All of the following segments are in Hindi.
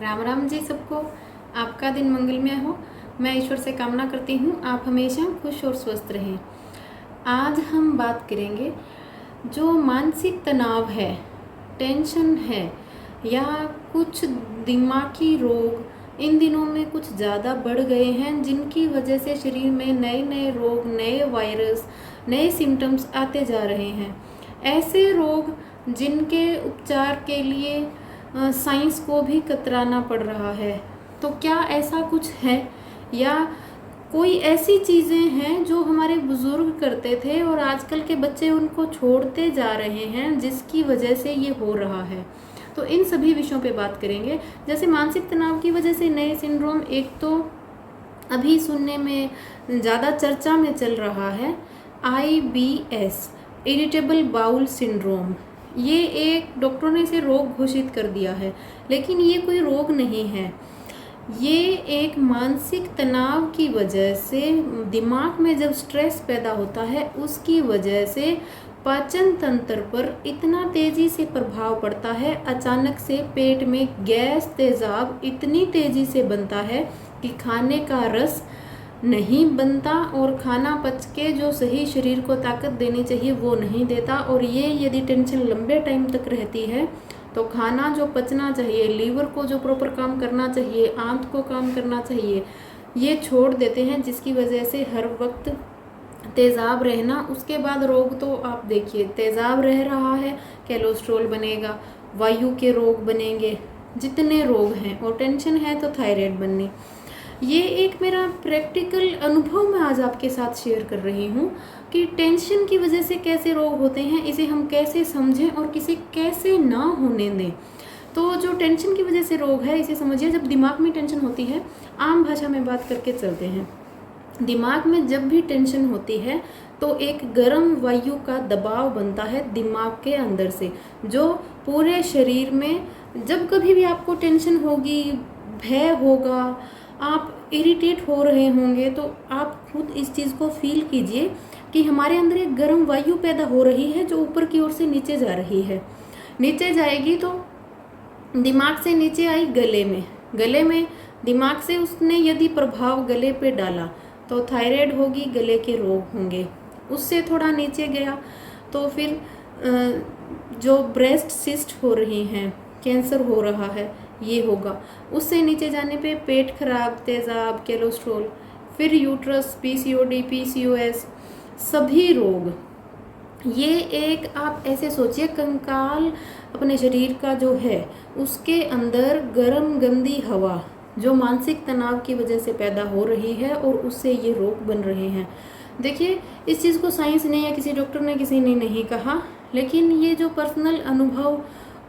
राम राम जी सबको। आपका दिन मंगलमय हो। मैं ईश्वर से कामना करती हूँ आप हमेशा खुश और स्वस्थ रहें। आज हम बात करेंगे जो मानसिक तनाव है, टेंशन है या कुछ दिमागी रोग इन दिनों में कुछ ज़्यादा बढ़ गए हैं, जिनकी वजह से शरीर में नए नए रोग, नए वायरस, नए सिम्टम्स आते जा रहे हैं। ऐसे रोग जिनके उपचार के लिए साइंस को भी कतराना पड़ रहा है। तो क्या ऐसा कुछ है या कोई ऐसी चीज़ें हैं जो हमारे बुजुर्ग करते थे और आजकल के बच्चे उनको छोड़ते जा रहे हैं, जिसकी वजह से ये हो रहा है। तो इन सभी विषयों पे बात करेंगे। जैसे मानसिक तनाव की वजह से नए सिंड्रोम, एक तो अभी सुनने में ज़्यादा चर्चा में चल रहा है IBS, इरिटेबल बाउल सिंड्रोम। ये एक डॉक्टरों ने इसे रोग घोषित कर दिया है, लेकिन ये कोई रोग नहीं है। ये एक मानसिक तनाव की वजह से दिमाग में जब स्ट्रेस पैदा होता है, उसकी वजह से पाचन तंत्र पर इतना तेज़ी से प्रभाव पड़ता है। अचानक से पेट में गैस, तेज़ाब इतनी तेज़ी से बनता है कि खाने का रस नहीं बनता और खाना पच के जो सही शरीर को ताकत देनी चाहिए वो नहीं देता। और ये यदि टेंशन लंबे टाइम तक रहती है तो खाना जो पचना चाहिए, लीवर को जो प्रॉपर काम करना चाहिए, आंत को काम करना चाहिए, ये छोड़ देते हैं, जिसकी वजह से हर वक्त तेज़ाब रहना। उसके बाद रोग तो आप देखिए, तेज़ाब रह रहा है, कोलेस्ट्रॉल बनेगा, वायु के रोग बनेंगे, जितने रोग हैं, और टेंशन है तो थायराइड बननी। ये एक मेरा प्रैक्टिकल अनुभव मैं आज आपके साथ शेयर कर रही हूँ कि टेंशन की वजह से कैसे रोग होते हैं, इसे हम कैसे समझें और किसे कैसे ना होने दें। तो जो टेंशन की वजह से रोग है, इसे समझिए। जब दिमाग में टेंशन होती है, आम भाषा में बात करके चलते हैं, दिमाग में जब भी टेंशन होती है तो एक गर्म वायु का दबाव बनता है दिमाग के अंदर से, जो पूरे शरीर में, जब कभी भी आपको टेंशन होगी, भय होगा, आप इरिटेट हो रहे होंगे, तो आप खुद इस चीज़ को फील कीजिए कि हमारे अंदर एक गर्म वायु पैदा हो रही है जो ऊपर की ओर से नीचे जा रही है। नीचे जाएगी तो दिमाग से नीचे आई गले में दिमाग से उसने यदि प्रभाव गले पे डाला तो थायराइड होगी, गले के रोग होंगे। उससे थोड़ा नीचे गया तो फिर जो ब्रेस्ट सिस्ट हो रही हैं, कैंसर हो रहा है, ये होगा। उससे नीचे जाने पे पेट खराब, तेज़ाब, कोलेस्ट्रॉल, फिर यूट्रस, PCOD, PCOS, सभी रोग। ये एक आप ऐसे सोचिए, कंकाल अपने शरीर का जो है, उसके अंदर गर्म गंदी हवा जो मानसिक तनाव की वजह से पैदा हो रही है और उससे ये रोग बन रहे हैं। देखिए, इस चीज़ को साइंस ने या किसी डॉक्टर ने, किसी ने नहीं कहा, लेकिन ये जो पर्सनल अनुभव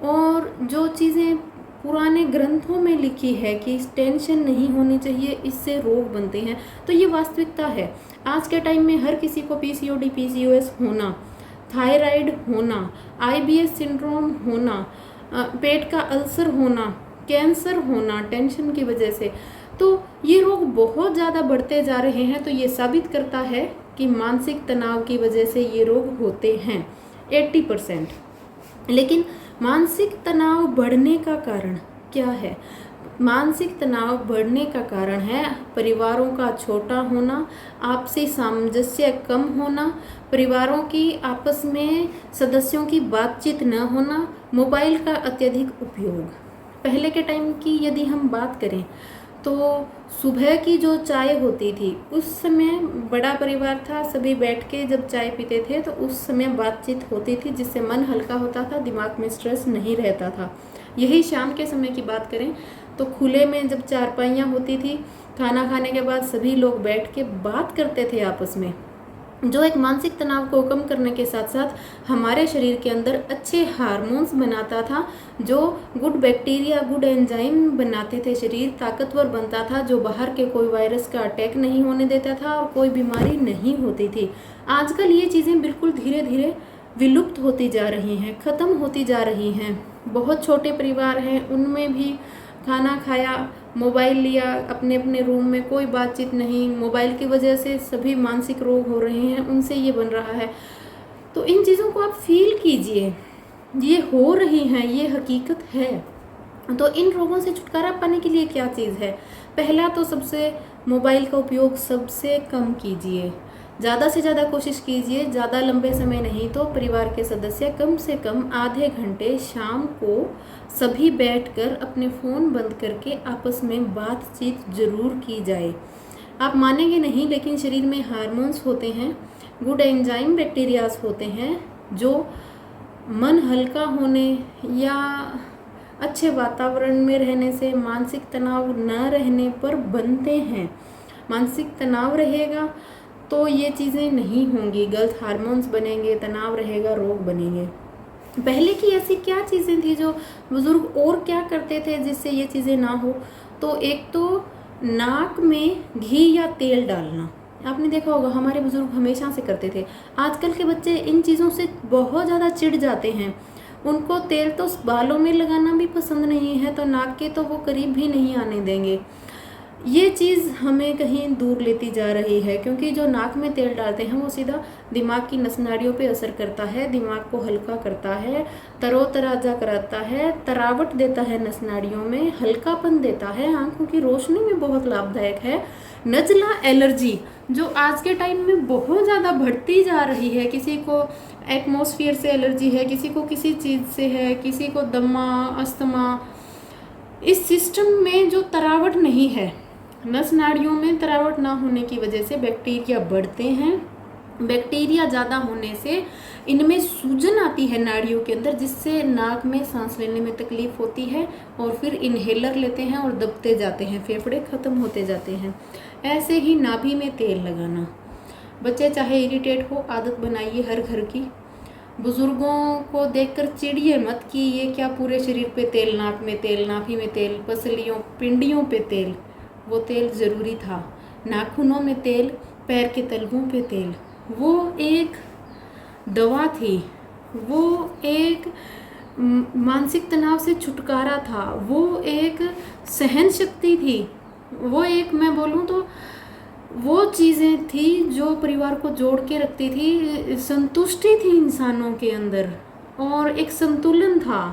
और जो चीज़ें पुराने ग्रंथों में लिखी है कि टेंशन नहीं होनी चाहिए, इससे रोग बनते हैं, तो ये वास्तविकता है। आज के टाइम में हर किसी को PCOD, PCOS होना, थायराइड होना, IBS सिंड्रोम होना, पेट का अल्सर होना, कैंसर होना टेंशन की वजह से, तो ये रोग बहुत ज़्यादा बढ़ते जा रहे हैं। तो ये साबित करता है कि मानसिक तनाव की वजह से ये रोग होते हैं 80%। लेकिन मानसिक तनाव बढ़ने का कारण क्या है? मानसिक तनाव बढ़ने का कारण है परिवारों का छोटा होना, आपसी सामंजस्य कम होना, परिवारों की आपस में सदस्यों की बातचीत न होना, मोबाइल का अत्यधिक उपयोग। पहले के टाइम की यदि हम बात करें तो सुबह की जो चाय होती थी, उस समय बड़ा परिवार था, सभी बैठ के जब चाय पीते थे तो उस समय बातचीत होती थी, जिससे मन हल्का होता था, दिमाग में स्ट्रेस नहीं रहता था। यही शाम के समय की बात करें तो खुले में जब चारपाइयाँ होती थी, खाना खाने के बाद सभी लोग बैठ के बात करते थे आपस में, जो एक मानसिक तनाव को कम करने के साथ साथ हमारे शरीर के अंदर अच्छे हार्मोन्स बनाता था, जो गुड बैक्टीरिया, गुड एंजाइम बनाते थे, शरीर ताकतवर बनता था, जो बाहर के कोई वायरस का अटैक नहीं होने देता था और कोई बीमारी नहीं होती थी। आजकल ये चीज़ें बिल्कुल धीरे धीरे विलुप्त होती जा रही हैं, ख़त्म होती जा रही हैं। बहुत छोटे परिवार हैं, उनमें भी खाना खाया, मोबाइल लिया, अपने अपने रूम में, कोई बातचीत नहीं। मोबाइल की वजह से सभी मानसिक रोग हो रहे हैं, उनसे ये बन रहा है। तो इन चीज़ों को आप फील कीजिए, ये हो रही हैं, ये हकीकत है। तो इन रोगों से छुटकारा पाने के लिए क्या चीज़ है? पहला तो सबसे मोबाइल का उपयोग सबसे कम कीजिए, ज़्यादा से ज़्यादा कोशिश कीजिए, ज़्यादा लंबे समय नहीं तो परिवार के सदस्य कम से कम आधे घंटे शाम को सभी बैठकर अपने फ़ोन बंद करके आपस में बातचीत ज़रूर की जाए। आप मानेंगे नहीं, लेकिन शरीर में हार्मोन्स होते हैं, गुड एंजाइम बैक्टीरियाज होते हैं, जो मन हल्का होने या अच्छे वातावरण में रहने से, मानसिक तनाव न रहने पर बनते हैं। मानसिक तनाव रहेगा तो ये चीज़ें नहीं होंगी, गलत हार्मोन्स बनेंगे, तनाव रहेगा, रोग बनेंगे। पहले की ऐसी क्या चीज़ें थी जो बुजुर्ग और क्या करते थे जिससे ये चीज़ें ना हो? तो एक तो नाक में घी या तेल डालना, आपने देखा होगा हमारे बुजुर्ग हमेशा से करते थे। आजकल के बच्चे इन चीज़ों से बहुत ज़्यादा चिढ़ जाते हैं। उनको तेल तो बालों में लगाना भी पसंद नहीं है, तो नाक के तो वो करीब भी नहीं आने देंगे। ये चीज़ हमें कहीं दूर लेती जा रही है, क्योंकि जो नाक में तेल डालते हैं वो सीधा दिमाग की नस नाड़ियों पे असर करता है, दिमाग को हल्का करता है, तरोताज़ा कराता है, तरावट देता है नस नाड़ियों में, हल्कापन देता है, आंखों की रोशनी में बहुत लाभदायक है। नज़ला एलर्जी जो आज के टाइम में बहुत ज़्यादा बढ़ती जा रही है, किसी को एटमॉस्फेयर से एलर्जी है, किसी को किसी चीज़ से है, किसी को दमा, अस्थमा। इस सिस्टम में जो तरावट नहीं है, नस नाड़ियों में तरावट ना होने की वजह से बैक्टीरिया बढ़ते हैं। बैक्टीरिया ज़्यादा होने से इनमें सूजन आती है नाड़ियों के अंदर, जिससे नाक में सांस लेने में तकलीफ होती है, और फिर इन्हेलर लेते हैं और दबते जाते हैं, फेफड़े ख़त्म होते जाते हैं। ऐसे ही नाभि में तेल लगाना, बच्चे चाहे इरिटेट हो, आदत बनाइए हर घर की। बुजुर्गों को देखकर चिढ़िए मत कि ये क्या पूरे शरीर पे तेल, नाक में तेल, नाभि में तेल, पसलियों, पिंडियों पे तेल। वो तेल ज़रूरी था। नाखूनों में तेल, पैर के तलवों पे तेल, वो एक दवा थी, वो एक मानसिक तनाव से छुटकारा था, वो एक सहन शक्ति थी, वो एक, मैं बोलूँ तो वो चीज़ें थी जो परिवार को जोड़ के रखती थी, संतुष्टि थी इंसानों के अंदर, और एक संतुलन था।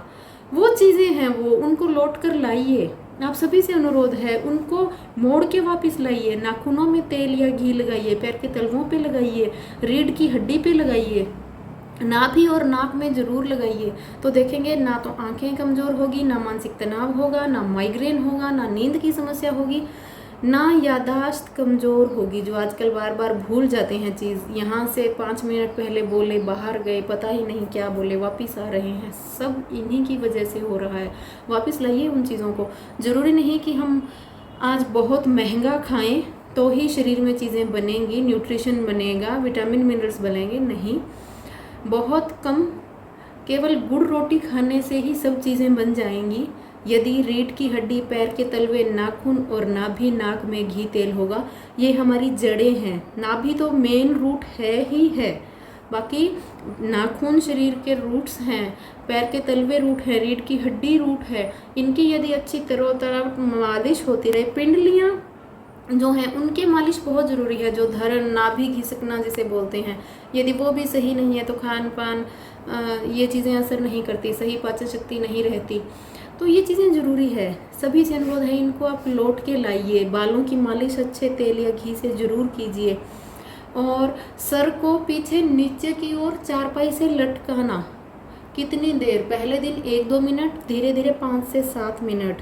वो चीज़ें हैं, वो उनको लौट कर लाइए। आप सभी से अनुरोध है, उनको मोड़ के वापस लाइए। नाखूनों में तेल या घी लगाइए, पैर के तलवों पे लगाइए, रीढ़ की हड्डी पे लगाइए, नाभि और नाक में ज़रूर लगाइए। तो देखेंगे ना तो आंखें कमज़ोर होगी, ना मानसिक तनाव होगा, ना माइग्रेन होगा, ना नींद की समस्या होगी, ना यादाश्त कमज़ोर होगी, जो आजकल बार बार भूल जाते हैं चीज़। यहाँ से 5 मिनट पहले बोले, बाहर गए, पता ही नहीं क्या बोले, वापस आ रहे हैं, सब इन्हीं की वजह से हो रहा है। वापस लाइए उन चीज़ों को। ज़रूरी नहीं कि हम आज बहुत महंगा खाएं तो ही शरीर में चीज़ें बनेंगी, न्यूट्रिशन बनेगा, विटामिन मिनरल्स बनेंगे, नहीं। बहुत कम, केवल गुड़ रोटी खाने से ही सब चीज़ें बन जाएंगी। यदि रीढ़ की हड्डी, पैर के तलवे, नाखून और नाभि, नाक में घी तेल होगा, ये हमारी जड़ें हैं। नाभि तो मेन रूट है ही है, बाकी नाखून शरीर के रूट्स हैं, पैर के तलवे रूट है, रीढ़ की हड्डी रूट है। इनकी यदि अच्छी तरह मालिश होती रहे, पिंडलियाँ जो हैं उनके मालिश बहुत ज़रूरी है। जो धरण, नाभि घिसकना जिसे बोलते हैं, यदि वो भी सही नहीं है तो खान पान, ये चीज़ें असर नहीं करती, सही पाचन शक्ति नहीं रहती, तो ये चीज़ें ज़रूरी है। सभी से अनुरोध है, इनको आप लौट के लाइए। बालों की मालिश अच्छे तेल या घी से ज़रूर कीजिए, और सर को पीछे नीचे की ओर चारपाई से लटकाना। कितनी देर? पहले दिन 1-2 मिनट, धीरे धीरे 5 से 7 मिनट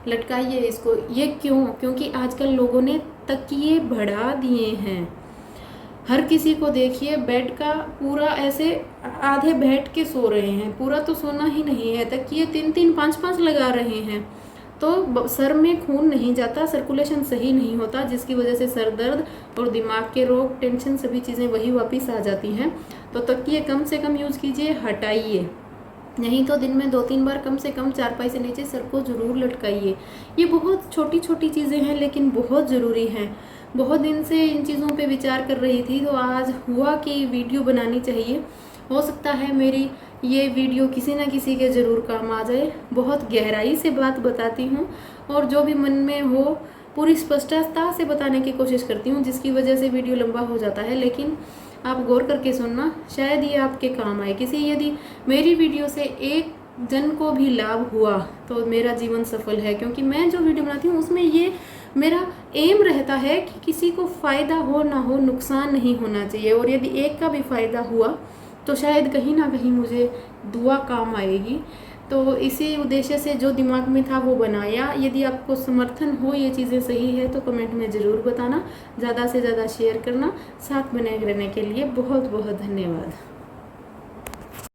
लटकाइए इसको। ये क्यों? क्योंकि आजकल लोगों ने तकिए बढ़ा दिए हैं। हर किसी को देखिए बेड का पूरा ऐसे आधे बैठ के सो रहे हैं, पूरा तो सोना ही नहीं है, तकिए 3-3, 5-5 लगा रहे हैं, तो सर में खून नहीं जाता, सर्कुलेशन सही नहीं होता, जिसकी वजह से सर दर्द और दिमाग के रोग, टेंशन, सभी चीज़ें वही वापस आ जाती हैं। तो तकिए कम से कम यूज़ कीजिए, हटाइए। नहीं तो दिन में 2-3 बार कम से कम चारपाई से नीचे सर को ज़रूर लटकाइए। ये बहुत छोटी छोटी चीज़ें हैं, लेकिन बहुत ज़रूरी हैं। बहुत दिन से इन चीज़ों पे विचार कर रही थी, तो आज हुआ कि वीडियो बनानी चाहिए। हो सकता है मेरी ये वीडियो किसी न किसी के ज़रूर काम आ जाए। बहुत गहराई से बात बताती हूँ, और जो भी मन में हो पूरी स्पष्टता से बताने की कोशिश करती हूँ, जिसकी वजह से वीडियो लंबा हो जाता है। लेकिन आप गौर करके सुनना, शायद ये आपके काम आए। किसी यदि मेरी वीडियो से एक जन को भी लाभ हुआ तो मेरा जीवन सफल है। क्योंकि मैं जो वीडियो बनाती हूँ उसमें ये मेरा एम रहता है कि किसी को फ़ायदा हो ना हो, नुकसान नहीं होना चाहिए। और यदि एक का भी फ़ायदा हुआ तो शायद कहीं ना कहीं मुझे दुआ काम आएगी। तो इसी उद्देश्य से जो दिमाग में था वो बनाया। यदि आपको समर्थन हो, ये चीज़ें सही है तो कमेंट में ज़रूर बताना, ज़्यादा से ज़्यादा शेयर करना। साथ बने रहने के लिए बहुत बहुत धन्यवाद।